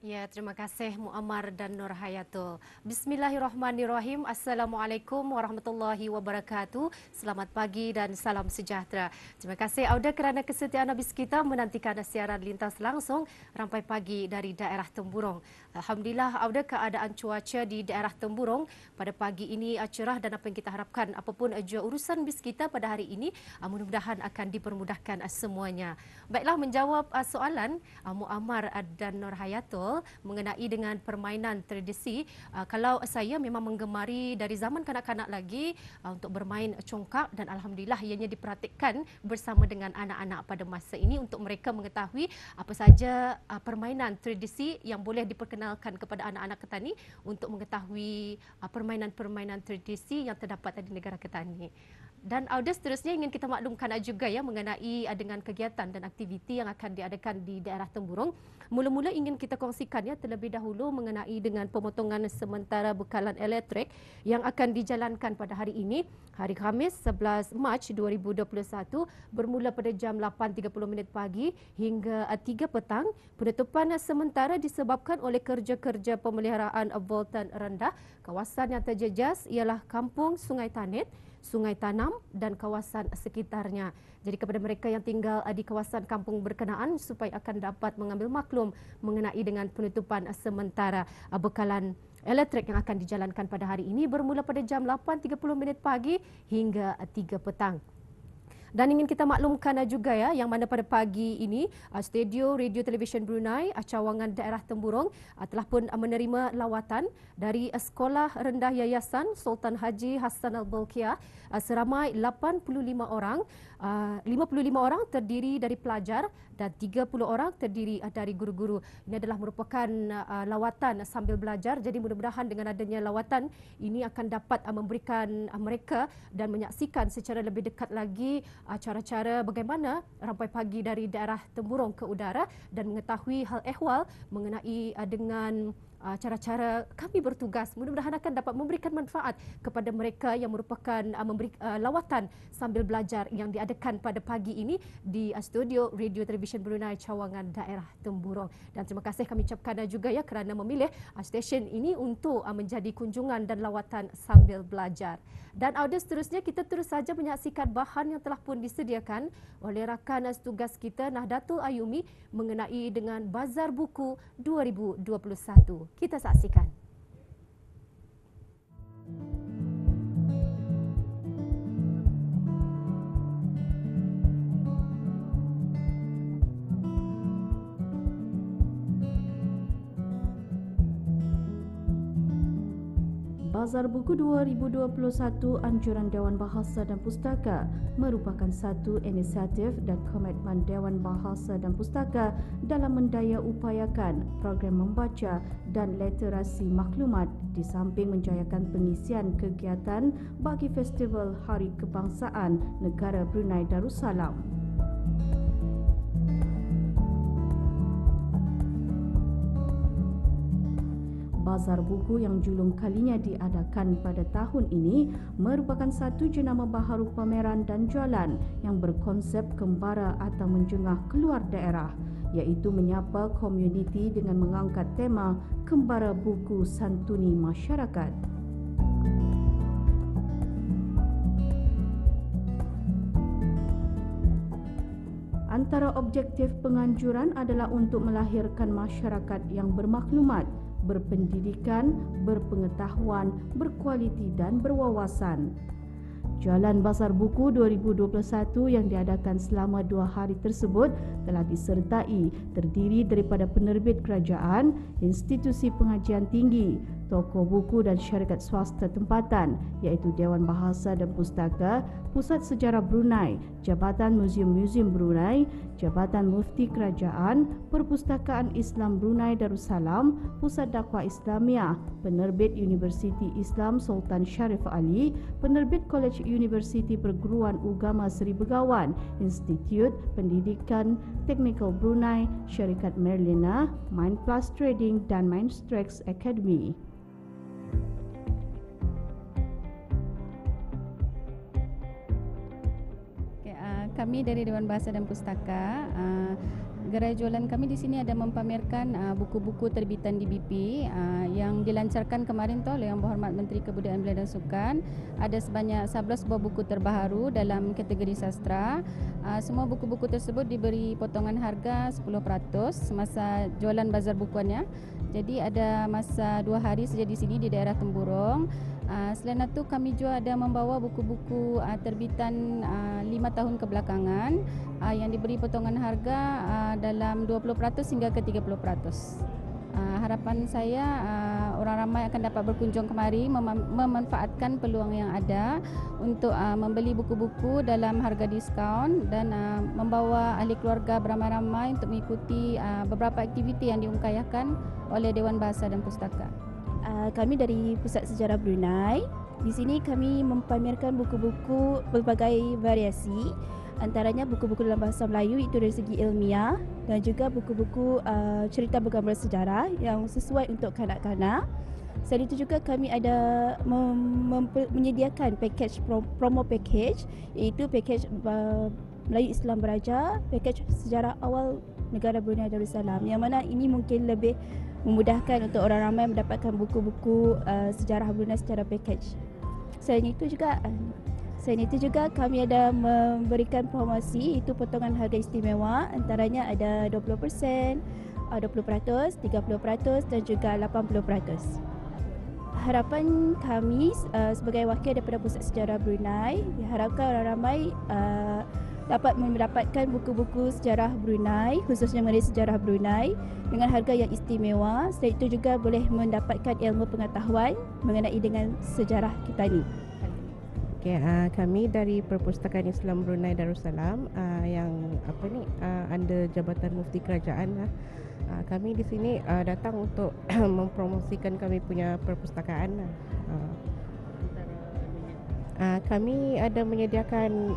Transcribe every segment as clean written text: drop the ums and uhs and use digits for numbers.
Ya, terima kasih Muammar dan Nur Hayatul. Bismillahirrahmanirrahim. Assalamualaikum warahmatullahi wabarakatuh. Selamat pagi dan salam sejahtera. Terima kasih Auda kerana kesetiaan habis kita menantikan siaran lintas langsung rampai pagi dari daerah Temburong. Alhamdulillah Auda, keadaan cuaca di daerah Temburong pada pagi ini cerah dan apa yang kita harapkan apapun jua urusan bis kita pada hari ini mudah-mudahan akan dipermudahkan semuanya. Baiklah, menjawab soalan Muammar dan Nur Hayatul mengenai dengan permainan tradisi. Kalau saya memang menggemari dari zaman kanak-kanak lagi untuk bermain congkak, dan alhamdulillah ianya diperhatikan bersama dengan anak-anak pada masa ini untuk mereka mengetahui apa saja permainan tradisi yang boleh diperkenalkan kepada anak-anak Ketani untuk mengetahui permainan-permainan tradisi yang terdapat di negara Ketani. Dan Auda, seterusnya ingin kita maklumkan juga ya mengenai dengan kegiatan dan aktiviti yang akan diadakan di daerah Temburong. Mula-mula ingin kita kongsikan ya terlebih dahulu mengenai dengan pemotongan sementara bekalan elektrik yang akan dijalankan pada hari ini, hari Khamis 11 Mac 2021 bermula pada jam 8.30 pagi hingga 3 petang. Penutupan sementara disebabkan oleh kerja-kerja pemeliharaan voltan rendah. Kawasan yang terjejas ialah Kampung Sungai Tanit, Sungai Tanam dan kawasan sekitarnya. Jadi kepada mereka yang tinggal di kawasan kampung berkenaan supaya akan dapat mengambil maklum mengenai dengan penutupan sementara bekalan elektrik yang akan dijalankan pada hari ini bermula pada jam 8.30 pagi hingga 3 petang. Dan ingin kita maklumkan juga ya yang mana pada pagi ini Studio Radio Television Brunei cawangan daerah Temburong telah pun menerima lawatan dari Sekolah Rendah Yayasan Sultan Haji Hassan Al-Bolkiah seramai 85 orang. 55 orang terdiri dari pelajar dan 30 orang terdiri dari guru-guru. Ini adalah merupakan lawatan sambil belajar. Jadi mudah-mudahan dengan adanya lawatan ini akan dapat memberikan mereka dan menyaksikan secara lebih dekat lagi cara-cara bagaimana rampai pagi dari daerah Temburong ke udara dan mengetahui hal ehwal mengenai dengan cara-cara kami bertugas. Mudah-mudahan akan dapat memberikan manfaat kepada mereka yang merupakan memberi lawatan sambil belajar yang diadakan pada pagi ini di Studio Radio Television Brunei cawangan daerah Temburong. Dan terima kasih kami ucapkan juga ya kerana memilih stesen ini untuk menjadi kunjungan dan lawatan sambil belajar. Dan audio seterusnya kita terus saja menyaksikan bahan yang telah pun disediakan oleh rakan tugas kita Nahdlatul Ayumi mengenai dengan Bazar Buku 2021. Kita saksikan. Bazar Buku 2021 Anjuran Dewan Bahasa dan Pustaka merupakan satu inisiatif dan komitmen Dewan Bahasa dan Pustaka dalam mendaya upayakan program membaca dan literasi maklumat di samping menjayakan pengisian kegiatan bagi Festival Hari Kebangsaan Negara Brunei Darussalam. Bazar Buku yang julung kalinya diadakan pada tahun ini merupakan satu jenama baharu pameran dan jualan yang berkonsep kembara atau menjengah keluar daerah, iaitu menyapa komuniti dengan mengangkat tema Kembara Buku Santuni Masyarakat. Antara objektif penganjuran adalah untuk melahirkan masyarakat yang bermaklumat, berpendidikan, berpengetahuan, berkualiti dan berwawasan. Jualan Bazar Buku 2021 yang diadakan selama 2 hari tersebut telah disertai terdiri daripada penerbit kerajaan, institusi pengajian tinggi, toko buku dan syarikat swasta tempatan iaitu Dewan Bahasa dan Pustaka, Pusat Sejarah Brunei, Jabatan Muzium-Muzium Brunei, Jabatan Mufti Kerajaan, Perpustakaan Islam Brunei Darussalam, Pusat Dakwah Islamiah, Penerbit Universiti Islam Sultan Sharif Ali, Penerbit Kolej Universiti Perguruan Ugama Seri Begawan, Institut Pendidikan Teknikal Brunei, Syarikat Merlina, Mindplus Trading dan Mindstrex Academy. Kami dari Dewan Bahasa dan Pustaka Gerai jualan kami di sini ada mempamerkan buku-buku terbitan DBP yang dilancarkan kemarin tu oleh Yang Berhormat Menteri Kebudayaan Belia dan Sukan. Ada sebanyak 11 buah buku terbaru dalam kategori sastra. Semua buku-buku tersebut diberi potongan harga 10% semasa jualan bazar bukuannya. Jadi ada masa 2 hari saja di sini di daerah Temburong. Selain itu kami juga ada membawa buku-buku terbitan 5 tahun kebelakangan yang diberi potongan harga dalam 20% hingga ke 30%. Harapan saya orang ramai akan dapat berkunjung kemari memanfaatkan peluang yang ada untuk membeli buku-buku dalam harga diskaun dan membawa ahli keluarga beramai-ramai untuk mengikuti beberapa aktiviti yang diungkayahkan oleh Dewan Bahasa dan Pustaka. Kami dari Pusat Sejarah Brunei. Di sini kami mempamerkan buku-buku berbagai variasi, antaranya buku-buku dalam bahasa Melayu itu dari segi ilmiah dan juga buku-buku cerita bergambar sejarah yang sesuai untuk kanak-kanak. Selain itu juga kami ada menyediakan package promo package, iaitu package Melayu Islam Beraja, package sejarah awal negara Brunei Darussalam, yang mana ini mungkin lebih memudahkan untuk orang ramai mendapatkan buku-buku sejarah Brunei secara package. Selain itu juga kami ada memberikan promosi, itu potongan harga istimewa, antaranya ada 20%, 20%, 30% dan juga 80%. Harapan kami sebagai wakil daripada Pusat Sejarah Brunei, diharapkan orang ramai dapat mendapatkan buku-buku sejarah Brunei, khususnya mengenai sejarah Brunei dengan harga yang istimewa. Selain itu juga boleh mendapatkan ilmu pengetahuan mengenai dengan sejarah kita ni. Kami dari Perpustakaan Islam Brunei Darussalam yang under Jabatan Mufti Kerajaan. Kami di sini datang untuk mempromosikan kami punya perpustakaan. Kami ada menyediakan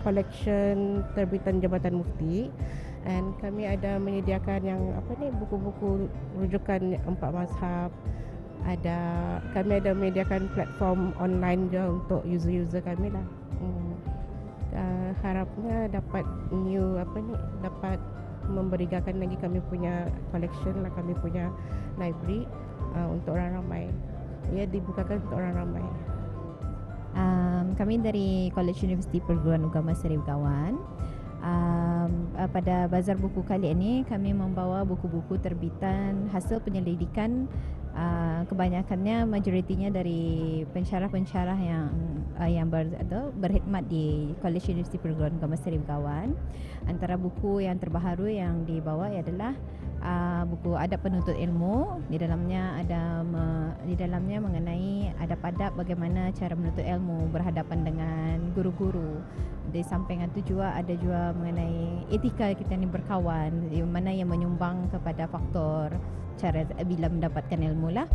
collection terbitan Jabatan Mufti, dan kami ada menyediakan yang buku-buku rujukan 4 mazhab. Kami ada menyediakan platform online juga untuk user-user kami lah. Harapnya dapat dapat memberikan lagi kami punya collection lah, kami punya library untuk orang ramai. Ia dibukakan untuk orang ramai. Kami dari College Universiti Perguruan Agama Seri Begawan. Pada bazar buku kali ini kami membawa buku-buku terbitan hasil penyelidikan, kebanyakannya majoritinya dari pensyarah-pensyarah yang berkhidmat di College Universiti Perguruan Agama Seri Begawan. Antara buku yang terbaru yang dibawa adalah buku Adab Penuntut Ilmu. Di dalamnya mengenai adab-adab bagaimana cara menuntut ilmu berhadapan dengan guru-guru. Di samping itu juga ada juga mengenai etika kita ni berkawan, yang mana yang menyumbang kepada faktor cara bila mendapatkan ilmu lah.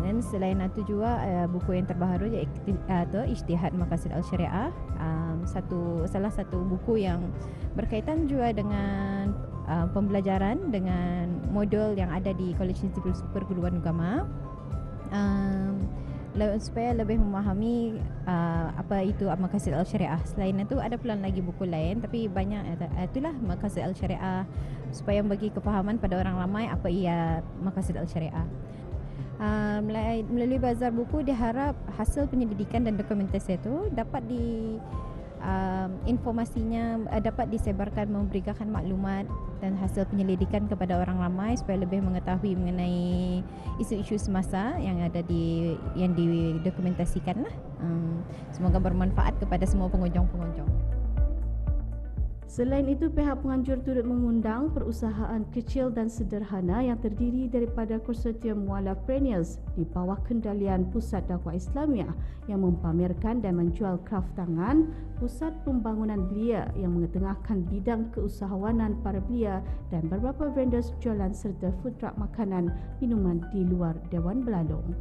Dan selain itu juga buku yang terbaru iaitu Ijtihad Maqasid Al-Syariah, salah satu buku yang berkaitan juga dengan pembelajaran dengan modul yang ada di College Institute Perguruan Agama, supaya lebih memahami apa itu Maqasid Al-Syariah. Selain itu ada pula lagi buku lain, tapi banyak itulah Maqasid Al-Syariah, supaya bagi kepahaman pada orang ramai apa ia Maqasid Al-Syariah. Melalui bazar buku diharap hasil penyelidikan dan dokumentasi itu dapat informasinya dapat disebarkan, memberikan maklumat dan hasil penyelidikan kepada orang ramai supaya lebih mengetahui mengenai isu-isu semasa yang didokumentasikan lah. Semoga bermanfaat kepada semua pengunjung-pengunjung. Selain itu, pihak penganjur turut mengundang perusahaan kecil dan sederhana yang terdiri daripada konsortium mualafpreneurs di bawah kendalian Pusat Dakwah Islamiah yang mempamerkan dan menjual kraft tangan, Pusat Pembangunan Belia yang mengetengahkan bidang keusahawanan para belia dan beberapa vendors jualan serta food truck makanan minuman di luar Dewan Belalong.